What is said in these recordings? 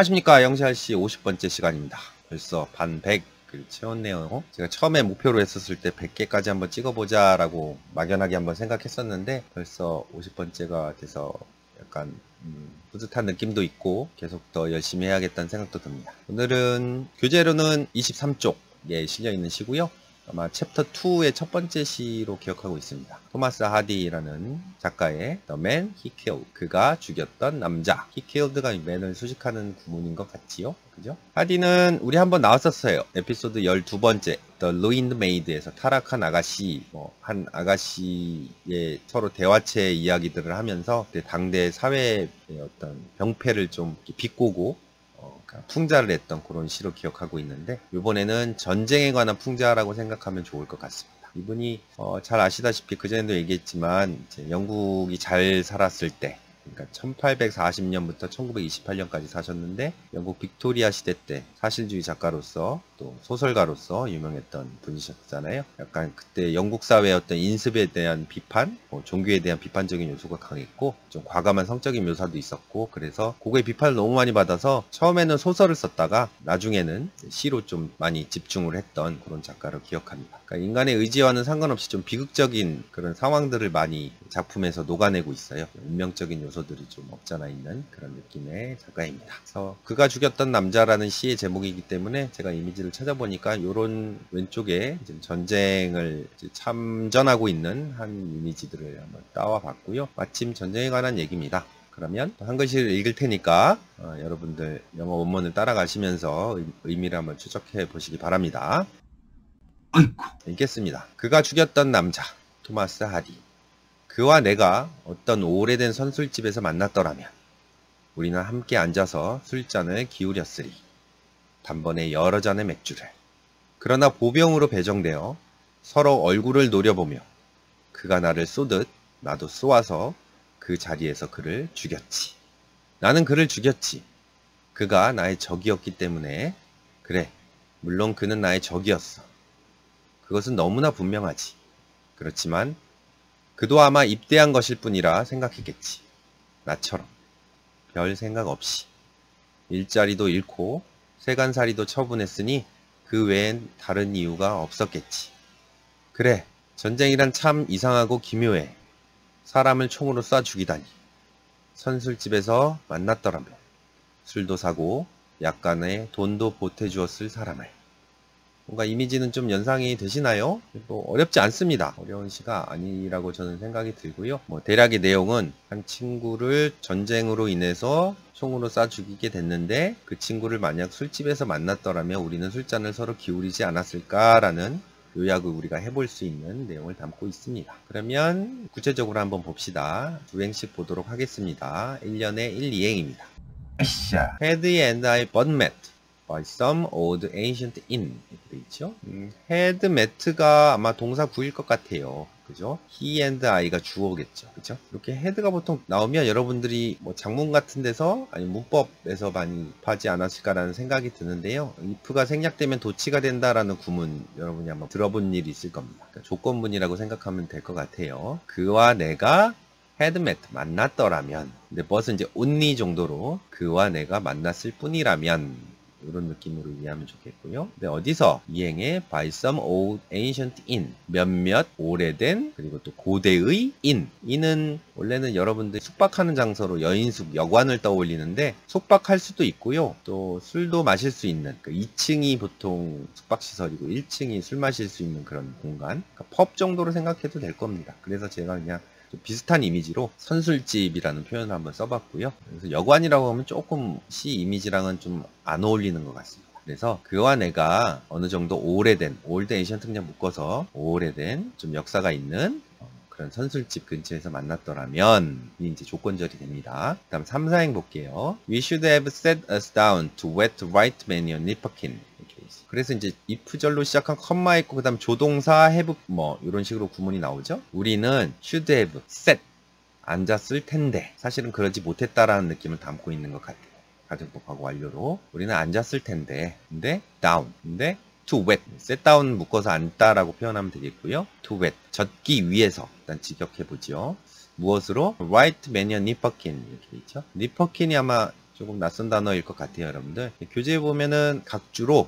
안녕하십니까. 영시할씨 50번째 시간입니다. 벌써 반 100을 채웠네요. 제가 처음에 목표로 했었을 때 100개까지 한번 찍어보자 라고 막연하게 한번 생각했었는데 벌써 50번째가 돼서 약간 뿌듯한 느낌도 있고 계속 더 열심히 해야겠다는 생각도 듭니다. 오늘은 교재로는 23쪽에 실려있는 시고요. 아마 챕터 2의 첫 번째 시로 기억하고 있습니다. 토마스 하디라는 작가의 The Man He Killed, 그가 죽였던 남자. He Killed가 man을 수식하는 구문인 것 같지요? 그죠? 하디는 우리 한번 나왔었어요. 에피소드 12번째 The Ruined Maid에서 타락한 아가씨, 한 아가씨의 서로 대화체 이야기들을 하면서 당대 사회의 어떤 병폐를 좀 비꼬고 풍자를 했던 그런 시로 기억하고 있는데, 이번에는 전쟁에 관한 풍자라고 생각하면 좋을 것 같습니다. 이분이 잘 아시다시피 그전에도 얘기했지만 영국이 잘 살았을 때, 그러니까 1840년부터 1928년까지 사셨는데, 영국 빅토리아 시대 때 사실주의 작가로서 또 소설가로서 유명했던 분이셨잖아요. 약간 그때 영국 사회의 어떤 인습에 대한 비판, 종교에 대한 비판적인 요소가 강했고 좀 과감한 성적인 묘사도 있었고, 그래서 그거에 비판을 너무 많이 받아서 처음에는 소설을 썼다가 나중에는 시로 좀 많이 집중을 했던 그런 작가로 기억합니다. 그러니까 인간의 의지와는 상관없이 좀 비극적인 그런 상황들을 많이 작품에서 녹아내고 있어요. 운명적인 요소들이 좀 없잖아 있는 그런 느낌의 작가입니다. 그래서 그가 죽였던 남자라는 시의 제목이기 때문에 제가 이미지를 찾아보니까 이런 왼쪽에 전쟁을 참전하고 있는 한 이미지들을 한번 따와 봤고요. 마침 전쟁에 관한 얘기입니다. 그러면 한글씨를 읽을 테니까 여러분들 영어 원문을 따라가시면서 의미를 한번 추적해 보시기 바랍니다. 읽겠습니다. 그가 죽였던 남자, 토마스 하디. 그와 내가 어떤 오래된 선술집에서 만났더라면 우리는 함께 앉아서 술잔을 기울였으리. 단번에 여러 잔의 맥주를. 그러나 보병으로 배정되어 서로 얼굴을 노려보며 그가 나를 쏘듯 나도 쏘아서 그 자리에서 그를 죽였지. 나는 그를 죽였지. 그가 나의 적이었기 때문에. 그래, 물론 그는 나의 적이었어. 그것은 너무나 분명하지. 그렇지만 그도 아마 입대한 것일 뿐이라 생각했겠지. 나처럼 별 생각 없이 일자리도 잃고 세간살이도 처분했으니 그 외엔 다른 이유가 없었겠지. 그래, 전쟁이란 참 이상하고 기묘해. 사람을 총으로 쏴 죽이다니. 선술집에서 만났더라면 술도 사고 약간의 돈도 보태주었을 사람을. 뭔가 이미지는 좀 연상이 되시나요? 어렵지 않습니다. 어려운 시가 아니라고 저는 생각이 들고요. 대략의 내용은 한 친구를 전쟁으로 인해서 총으로 쏴 죽이게 됐는데, 그 친구를 만약 술집에서 만났더라면 우리는 술잔을 서로 기울이지 않았을까라는 요약을 우리가 해볼 수 있는 내용을 담고 있습니다. 그러면 구체적으로 한번 봅시다. 두 행씩 보도록 하겠습니다. 1년에 1, 2행입니다. Had and I but met by some old ancient inn. 이렇게 돼 있죠. had met가 아마 동사 구일 것 같아요. 그죠? he and I가 주어겠죠. 그죠? 이렇게 had가 보통 나오면 여러분들이 장문 같은 데서 아니 문법에서 많이 하지 않았을까라는 생각이 드는데요. if가 생략되면 도치가 된다라는 구문 여러분이 한번 들어본 일이 있을 겁니다. 그러니까 조건문이라고 생각하면 될 것 같아요. 그와 내가 had met, 만났더라면. 근데 but은 이제 only 정도로 그와 내가 만났을 뿐이라면, 이런 느낌으로 이해하면 좋겠고요. 근데 어디서? 이행에 by some old ancient inn, 몇몇 오래된 그리고 또 고대의 inn. in은 원래는 여러분들 숙박하는 장소로 여인숙, 여관을 떠올리는데 숙박할 수도 있고요. 또 술도 마실 수 있는 2층이 보통 숙박시설이고 1층이 술 마실 수 있는 그런 공간. 그러니까 펍 정도로 생각해도 될 겁니다. 그래서 제가 그냥 비슷한 이미지로 선술집이라는 표현을 한번 써봤고요. 그래서 여관이라고 하면 조금 시 이미지랑은 좀 안 어울리는 것 같습니다. 그래서 그와 내가 어느 정도 오래된, 올드 에이션트 그냥 묶어서 오래된 좀 역사가 있는 그런 선술집 근처에서 만났더라면, 이 이제 조건절이 됩니다. 그 다음 3, 4행 볼게요. We should have sat us down to wet right man your nipperkin. 그래서 이제 if절로 시작한 컴마 있고 그 다음 조동사 have 이런 식으로 구문이 나오죠. 우리는 should have sat, 앉았을 텐데, 사실은 그러지 못했다라는 느낌을 담고 있는 것 같아요. 가정법하고 완료로 우리는 앉았을 텐데, 근데 down, 근데 to wet, sit down 묶어서 앉다라고 표현하면 되겠고요. to wet, 젖기 위해서. 일단 직역해보죠. 무엇으로? Right man your nipperkin. 이렇게 있죠. nipperkin이 아마 조금 낯선 단어일 것 같아요, 여러분들. 교재에 보면은 각주로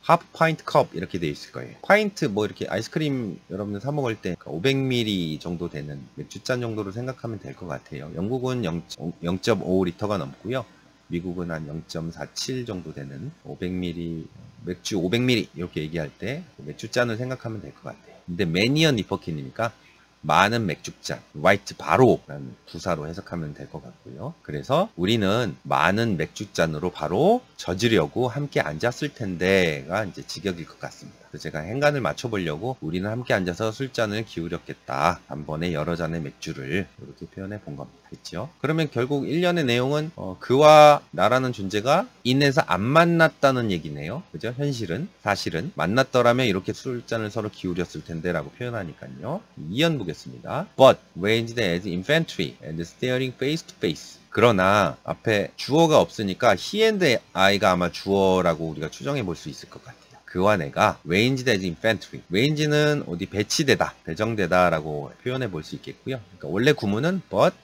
하프 파인트 컵 이렇게 되어 있을 거예요. 파인트 뭐 이렇게 아이스크림 여러분들 사 먹을 때 500ml 정도 되는 맥주잔 정도로 생각하면 될 것 같아요. 영국은 0.5리터가 넘고요. 미국은 한 0.47 정도 되는 500ml 맥주 500ml 이렇게 얘기할 때 맥주잔을 생각하면 될 것 같아요. 근데 매니언 리퍼킨이니까 많은 맥주잔, 화이트 바로라는 부사로 해석하면 될 것 같고요. 그래서 우리는 많은 맥주잔으로 바로 젖으려고 함께 앉았을 텐데가 이제 직역일 것 같습니다. 그래서 제가 행간을 맞춰보려고 우리는 함께 앉아서 술잔을 기울였겠다. 단번에 여러 잔의 맥주를 이렇게 표현해 본 겁니다. 그렇죠? 그러면 결국 1년의 내용은 그와 나라는 존재가 인해서 안 만났다는 얘기네요. 그죠? 현실은 사실은 만났더라면 이렇게 술잔을 서로 기울였을 텐데 라고 표현하니까요. 2연 보겠습니다. But ranged as infantry and staring face to face. 그러나 앞에 주어가 없으니까 he and I가 아마 주어라고 우리가 추정해 볼 수 있을 것 같아요. 그와 내가 ranged as infantry. range는 어디 배치되다, 배정되다 라고 표현해 볼 수 있겠고요. 그러니까 원래 구문은 but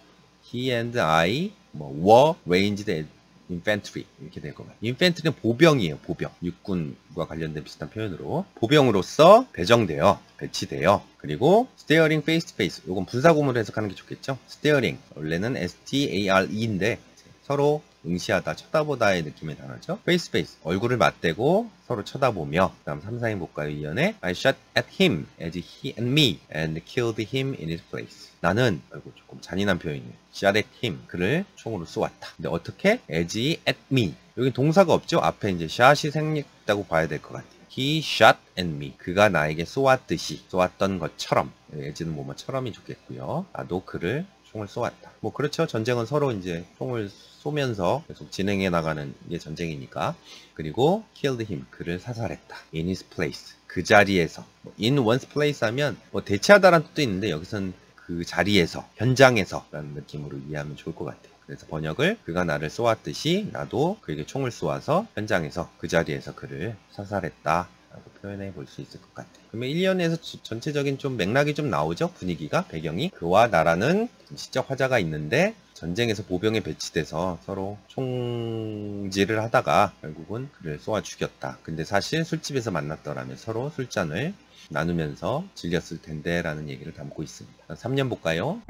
he and I were ranged as infantry 이렇게 될 겁니다. infantry는 보병이에요. 보병. 육군과 관련된 비슷한 표현으로 보병으로서 배정되어 배치되어 그리고 staring face to face 이건 분사구문으로 해석하는 게 좋겠죠. staring 원래는 stare인데 서로 응시하다, 쳐다보다의 느낌의 단어죠. face to face 얼굴을 맞대고 서로 쳐다보며 그 다음 3, 4인 볼까요? 2연에 I shot at him as he and me and killed him in his place. 나는 조금 잔인한 표현이에요. shot at him 그를 총으로 쏘았다. 근데 어떻게? as at me 여기 동사가 없죠? 앞에 이제 shot이 생략했다고 봐야 될 것 같아요. He shot at me. 그가 나에게 쏘았듯이 쏘았던 것처럼 as는 뭐뭐처럼이 좋겠고요. 나도 그를 총을 쏘았다. 뭐 그렇죠. 전쟁은 서로 이제 총을 쏘면서 계속 진행해 나가는 게 전쟁이니까. 그리고 killed him. 그를 사살했다. in his place. 그 자리에서. in one's place 하면 뭐 대체하다라는 뜻도 있는데 여기서는 그 자리에서, 현장에서 라는 느낌으로 이해하면 좋을 것 같아요. 그래서 번역을 그가 나를 쏘았듯이 나도 그에게 총을 쏘아서 현장에서 그 자리에서 그를 사살했다 라고 표현해 볼 수 있을 것 같아요. 그러면 1년에서 전체적인 좀 맥락이 좀 나오죠. 분위기가 배경이 그와 나라는 시적 화자가 있는데 전쟁에서 보병에 배치돼서 서로 총질을 하다가 결국은 그를 쏘아 죽였다. 근데 사실 술집에서 만났더라면 서로 술잔을 나누면서 즐겼을 텐데 라는 얘기를 담고 있습니다. 3년 볼까요?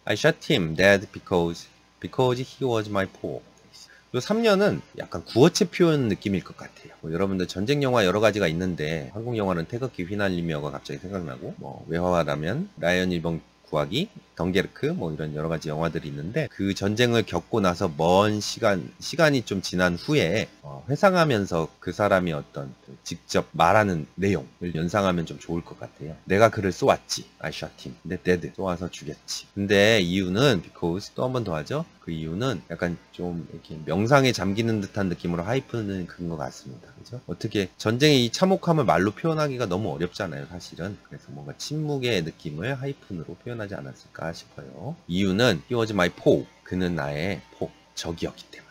I shot him dead because he was my foe. 요 3년은 약간 구어체 표현 느낌일 것 같아요. 여러분들 전쟁 영화 여러 가지가 있는데 한국 영화는 태극기 휘날리며가 갑자기 생각나고 외화라면 라이언 1번 구하기, 덩게르크 뭐 이런 여러 가지 영화들이 있는데 그 전쟁을 겪고 나서 먼 시간이 좀 지난 후에 회상하면서 그 사람이 어떤 직접 말하는 내용을 연상하면 좀 좋을 것 같아요. 내가 그를 쏘았지. I shot him. 근데 dead. 쏘아서 죽였지. 근데 이유는 because 또 한 번 더 하죠. 그 이유는 약간 좀 이렇게 명상에 잠기는 듯한 느낌으로 하이픈은 그런 것 같습니다. 그죠? 어떻게 전쟁의 이 참혹함을 말로 표현하기가 너무 어렵잖아요, 사실은. 그래서 뭔가 침묵의 느낌을 하이픈으로 표현하지 않았을까 싶어요. 이유는 he was my foe. 그는 나의 적이었기 때문에.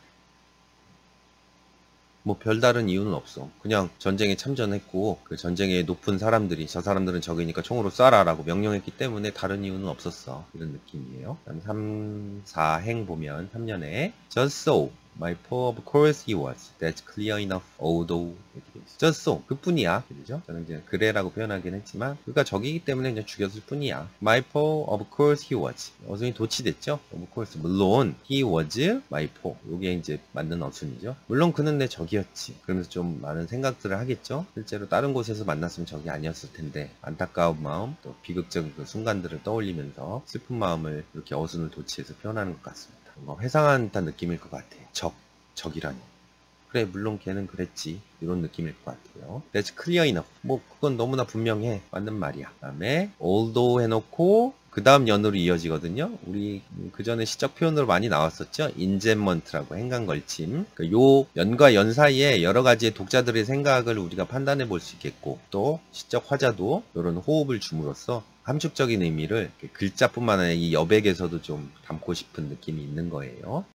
뭐 별다른 이유는 없어. 그냥 전쟁에 참전했고 그 전쟁에 높은 사람들이 저 사람들은 적이니까 총으로 쏴라 라고 명령했기 때문에 다른 이유는 없었어. 이런 느낌이에요. 그다음 3, 4행 보면 3년에 just so my foe of course he was. That's clear enough. Although just so 그뿐이야. 그죠? 저는 이제 그래라고 표현하긴 했지만 그가 적이기 때문에 그냥 죽였을 뿐이야. My foe of course he was. 어순이 도치됐죠? Of course 물론 he was my foe. 요게 이제 맞는 어순이죠. 물론 그는 내 적이었지. 그러면서 좀 많은 생각들을 하겠죠. 실제로 다른 곳에서 만났으면 적이 아니었을 텐데 안타까운 마음 또 비극적인 그 순간들을 떠올리면서 슬픈 마음을 이렇게 어순을 도치해서 표현하는 것 같습니다. 뭔가 회상한 듯한 느낌일 것 같아요. 적이라니. 그래 물론 걔는 그랬지 이런 느낌일 것 같고요. That's clear enough. 뭐 그건 너무나 분명해. 맞는 말이야. 그 다음에 although 해놓고 그 다음 연으로 이어지거든요. 우리 그 전에 시적 표현으로 많이 나왔었죠. 인젠먼트라고 행간걸침. 요 연과 연 사이에 여러 가지의 독자들의 생각을 우리가 판단해 볼 수 있겠고 또 시적 화자도 이런 호흡을 줌으로써 함축적인 의미를 글자뿐만 아니라 이 여백에서도 좀 담고 싶은 느낌이 있는 거예요.